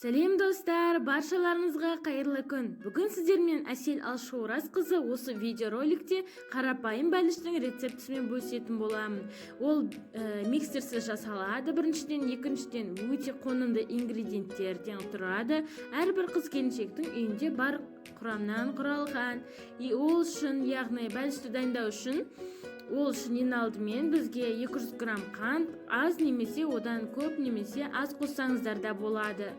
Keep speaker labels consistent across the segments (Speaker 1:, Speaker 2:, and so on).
Speaker 1: Сәлем достар, баршаларыңызға қайырлы күн. Бүгін сіздермен Әсел Алшораз қызы осы видеороликте қарапайым бәліштің рецептісімен бөлісетін боламын. Ол миксерсіз жасалады. Біріншіден, екіншіден өте қонымды ингредиенттерден тұрады. Әрбір қыз келіншектің үйінде бар құрамнан құралған. Ол үшін, яғни бәлішті дайындау үшін ең алдымен бізге 200 грамм қант, аз немесе одан көп немесе аз қоссаңыздар да болады.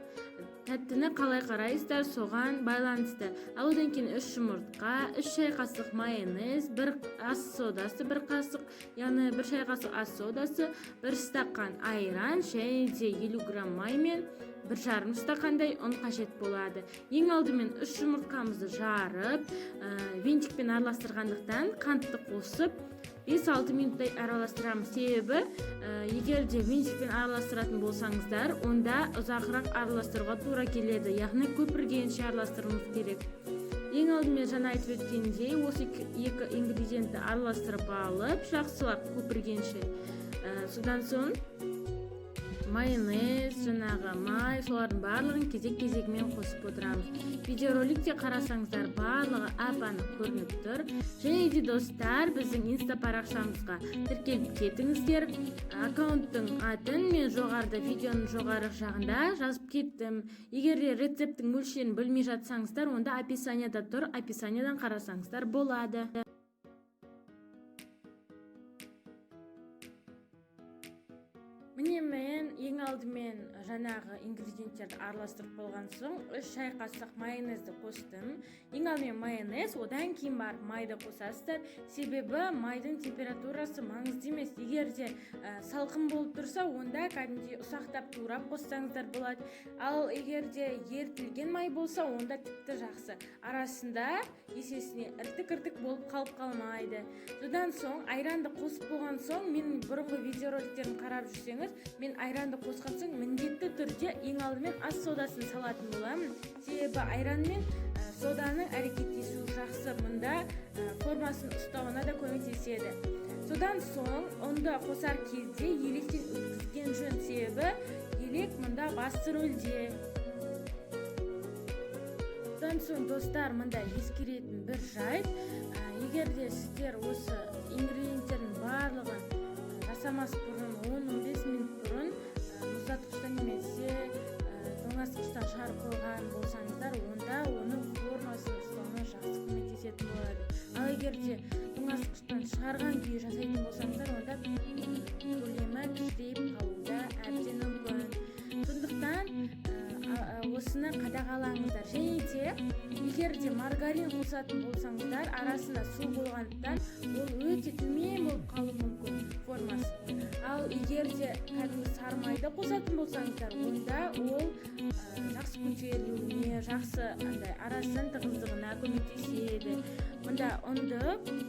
Speaker 1: Тәттіні қалай қарайсыздар, соған байланысты. Ал одан кейін 3 жұмыртқа, 3 шай қасық майонез, 1 ас содасы, 1 қасық, яғни 1 шай қасық ас содасы, 1 стақан айран, және де 50 грамм май мен 1,5 стақандай ұн қажет болады. Ең алдымен 3 жұмыртқамызды жарып, винтикпен араластырғандықтан қантты қосып 5-6 минуттай араластырамыз. Себебі, егер де винтикпен араластыратын болсаңыздар, онда ұзақырақ араластыруға тура келеді. Яғни көпіргенше араластыруымыз керек. Ең алдымен жаңа айтып өткендей, осы екі ингредиентті араластырып алып, жақсылап көпіргенше. Содан соң майонез, жаңағы май, солардың барлығын кезек-кезегімен қосып отырамыз. Видеороликте қарасаңыздар, барлығы ап-анық көрініп тұр. Және де достар, біздің инста парақшамызға тіркеліп кетіңіздер. Аккаунттың атын мен жоғарыда, видеоның жоғары жағында жазып кеттім. Егер де рецепттің мөлшерін білмей жатсаңыздар, онда описанияда тұр, описаниядан қарасаңыздар болады. Міне мен ең алдымен жаңағы ингредиенттерді араластырып болған соң 3 шай қасық майонезді қостым. Ең алдымен майонез, одан кейін барып майды қосасыздар. Себебі майдың температурасы маңызды емес. Егер де салқын болып тұрса, онда кәдімгідей ұсақтап турап қоссаңыздар болады. Ал егер де ерітілген май болса, онда тіпті жақсы. Арасында есесіне іртік-іртік болып қалып қалмайды. Содан соң айранды қосып болған соң, мен бұрынғы видеороликтерін қарап жүрсеңіз, мен айранды қосқан соң міндетті түрде ең алдымен ас содасын салатын боламын. Себебі айран мен соданың әрекеттесуі жақсы, мұнда формасын ұстауына да көмектеседі. Содан соң онда қосар кезде електен өткізген жөн, себебі елек мұнда басты рөлде. Содан соң достар, мұнда ескеретін бір жайт, егер де сіздер осы ингредиенттердің барлығын жасамас бұрын 10-15 минут бұрын мұздатқыштан немесе тоңазытқыштан шығарып қойған болсаңыздар, онда оның формасын ұстауына жақсы көмектесетін болады. Ал егер де тоңазытқыштан шығарған күйі жасайтын болсаңыздар, онда көлемі кішірейіп қалуы әбден мүмкін. Сондықтан осыны қадағалаңыздар. Және де егер де маргарин қосатын болсаңыздар, арасында су болғандықтан ол өте төмен болып қалуы мүмкін формасы. Ал егер де кәдімгі сары майды қосатын болсаңыздар, онда ол жақсы көтерілуіне, жақсы арасының тығыздығына көмектеседі. Мұнда ұнды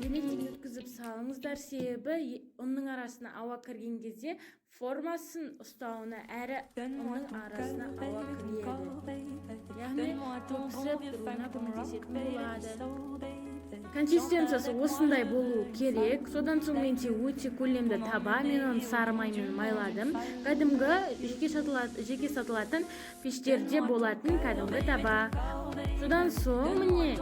Speaker 1: електен өткізіп салыңыздар, себебі ұнның арасына ауа кірген кезде формасын ұстауына әрі ұнның арасына ауа кіреді. Яғни көпсіп тұруына көмектесетін болады. Консистенциясы осындай болу керек. Содан соң мен өте көлемді таба, мен оны сары маймен майладым. Кәдімгі жеке сатылатын пештерде болатын кәдімгі таба. Содан соң міне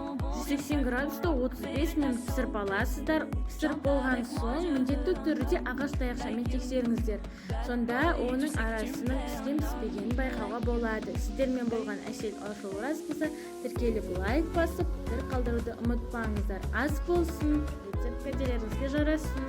Speaker 1: 180 градуста 35 минут пісіріп аласыздар. Пісіріп болған соң міндетті түрде ағаш таяқшамен тексеріңіздер. Сонда оның арасының піскен-піспегенін байқауға болады. Сіздермен болған Әсел Алшораз қызы, тіркеліп лайк басып, қалдыруды ұмытпаңыздар. Ас болсын, рецепт қателеріңізге жарасын.